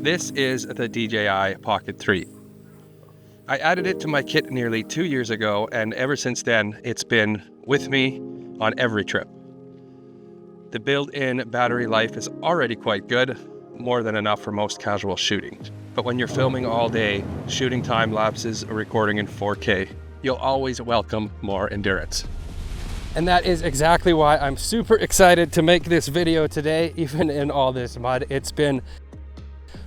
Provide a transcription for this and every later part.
This is the DJI Pocket 3. I added it to my kit nearly 2 years ago, and ever since then, it's been with me on every trip. The built-in battery life is already quite good, more than enough for most casual shooting. But when you're filming all day, shooting time lapses or recording in 4K, you'll always welcome more endurance. And that is exactly why I'm super excited to make this video today, even in all this mud. It's been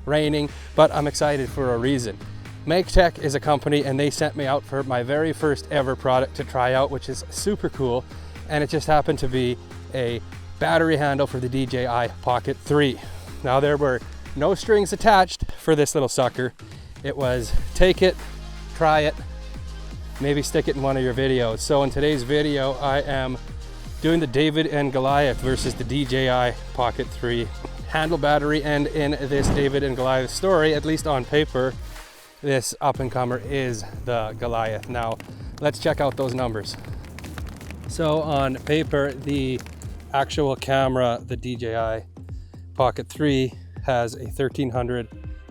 raining, but I'm excited for a reason. Maectech is a company, and they sent me out for my very first ever product to try out, which is super cool. And it just happened to be a battery handle for the DJI Pocket 3. Now, there were no strings attached for this little sucker. It was take it, try it, maybe stick it in one of your videos. So in today's video, I am doing the David and Goliath versus the DJI Pocket 3 handle battery. And in this David and Goliath story, at least on paper, this up-and-comer is the Goliath. Now, let's check out those numbers. So on paper, the actual camera, the DJI Pocket 3, has a 1300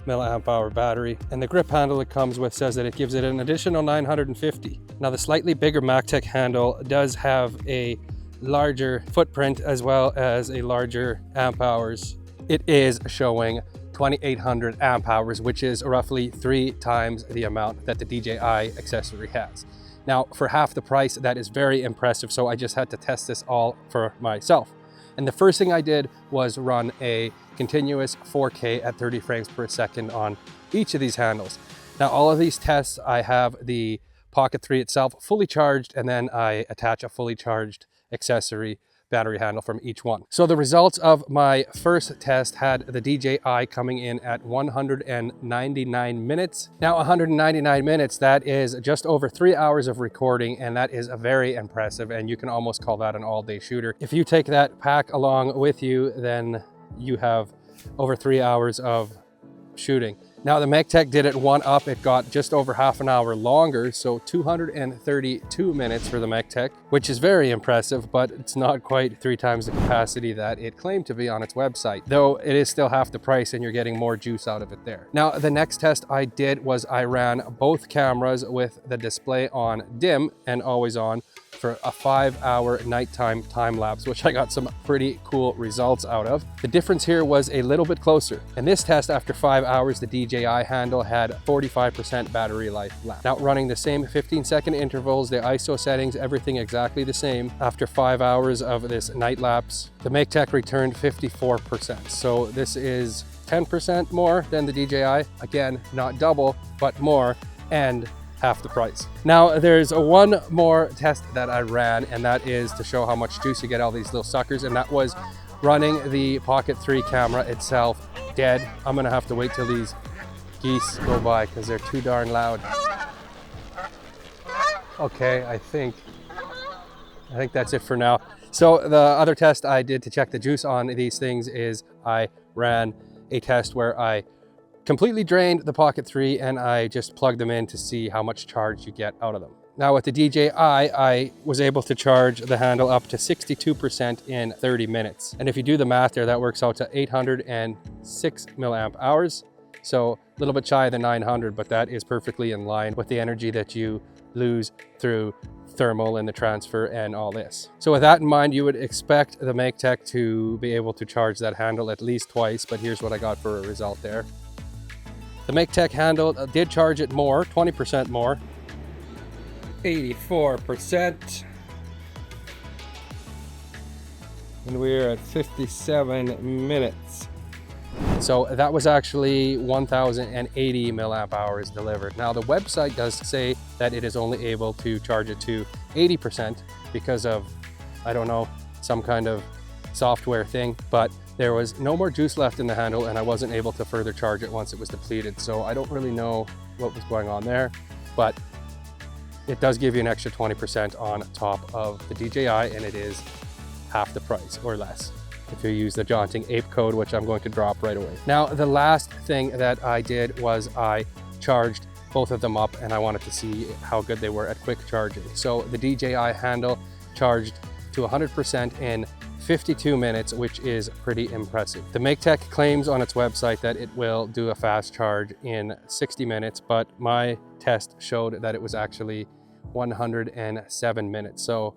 milliamp hour battery, and the grip handle it comes with says that it gives it an additional 950. Now, the slightly bigger Maectech handle does have a larger footprint as well as a larger amp hours. It is showing 2800 amp hours, which is roughly 3 times the amount that the DJI accessory has. Now, for half the price, that is very impressive. So I just had to test this all for myself. And the first thing I did was run a continuous 4K at 30 frames per second on each of these handles. Now, all of these tests, I have the Pocket 3 itself fully charged, and then I attach a fully charged accessory battery handle from each one. So the results of my first test had the DJI coming in at 199 minutes. Now, 199 minutes, that is just over 3 hours of recording, and that is very impressive, and you can almost call that an all-day shooter. If you take that pack along with you, then you have over 3 hours of shooting. Now, the Maectech did it one up. It got just over half an hour longer, so 232 minutes for the Maectech, which is very impressive, but it's not quite 3 times the capacity that it claimed to be on its website, though it is still half the price and you're getting more juice out of it there. Now, the next test I did was I ran both cameras with the display on dim and always on for a 5-hour nighttime time lapse, which I got some pretty cool results out of. The difference here was a little bit closer. In this test, after 5 hours, the DJI handle had 45% battery life left. Now, running the same 15-second intervals, the ISO settings, everything exactly the same. After 5 hours of this night lapse, the Maectech returned 54%. So this is 10% more than the DJI. Again, not double, but more, and half the price. Now, there's one more test that I ran, and that is to show how much juice you get out of these little suckers, and that was running the Pocket 3 camera itself dead. I'm gonna have to wait till these geese go by because they're too darn loud. Okay, I think that's it for now. So the other test I did to check the juice on these things is I ran a test where I completely drained the Pocket 3 and I just plugged them in to see how much charge you get out of them. Now, with the DJI, I was able to charge the handle up to 62% in 30 minutes. And if you do the math there, that works out to 806 milliamp hours. So a little bit shy of the 900, but that is perfectly in line with the energy that you lose through thermal and the transfer and all this. So with that in mind, you would expect the Maectech to be able to charge that handle at least twice, but here's what I got for a result there. The Maectech handle did charge it more, 20% more, 84%. And we're at 57 minutes. So that was actually 1080 milliamp hours delivered. Now, the website does say that it is only able to charge it to 80% because of, I don't know, some kind of software thing, but there was no more juice left in the handle and I wasn't able to further charge it once it was depleted. So I don't really know what was going on there, but it does give you an extra 20% on top of the DJI, and it is half the price or less if you use the Jaunting Ape code, which I'm going to drop right away. Now, the last thing that I did was I charged both of them up, and I wanted to see how good they were at quick charging. So the DJI handle charged to 100% in 52 minutes, which is pretty impressive. The Maectech claims on its website that it will do a fast charge in 60 minutes, but my test showed that it was actually 107 minutes. So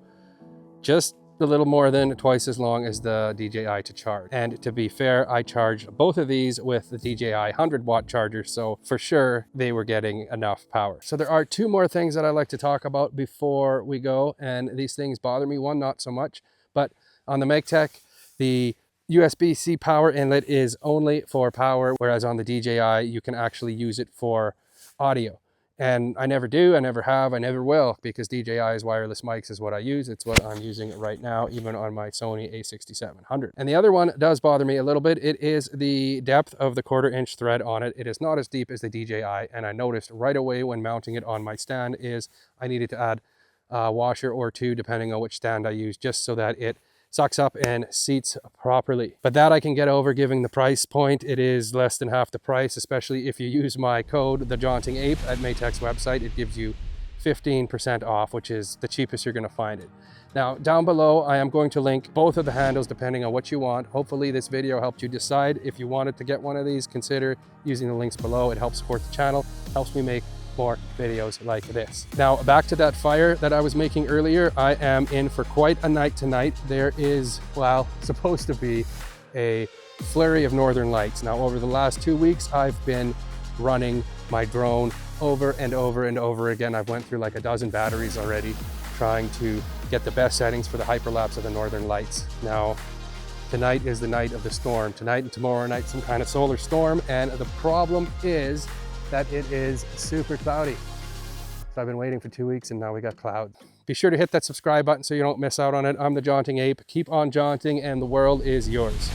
just a little more than twice as long as the DJI to charge. And to be fair, I charged both of these with the DJI 100-watt charger, so for sure they were getting enough power. So there are two more things that I like to talk about before we go, and these things bother me. One, not so much, but on the Maectech, the USB-C power inlet is only for power, whereas on the DJI, you can actually use it for audio. And I never do, I never have, I never will, because DJI's wireless mics is what I use. It's what I'm using right now, even on my Sony a6700. And the other one does bother me a little bit. It is the depth of the 1/4-inch thread on it. It is not as deep as the DJI, and I noticed right away when mounting it on my stand is I needed to add a washer or two, depending on which stand I use, just so that it sucks up and seats properly. But that I can get over, giving the price point. It is less than half the price, especially if you use my code, the Jaunting Ape, at Maetech's website. It gives you 15% off, which is the cheapest you're gonna find it. Now, down below, I am going to link both of the handles depending on what you want. Hopefully this video helped you decide. If you wanted to get one of these, consider using the links below. It helps support the channel, helps me make more videos like this. Now, back to that fire that I was making earlier. I am in for quite a night tonight. There is, well, supposed to be a flurry of northern lights. Now, over the last 2 weeks, I've been running my drone over and over and over again. I've went through like a dozen batteries already, trying to get the best settings for the hyperlapse of the northern lights. Now, tonight is the night of the storm. Tonight and tomorrow night, some kind of solar storm. And the problem is that it is super cloudy. So I've been waiting for 2 weeks and now we got cloud. Be sure to hit that subscribe button so you don't miss out on it. I'm the Jaunting Ape. Keep on jaunting and the world is yours.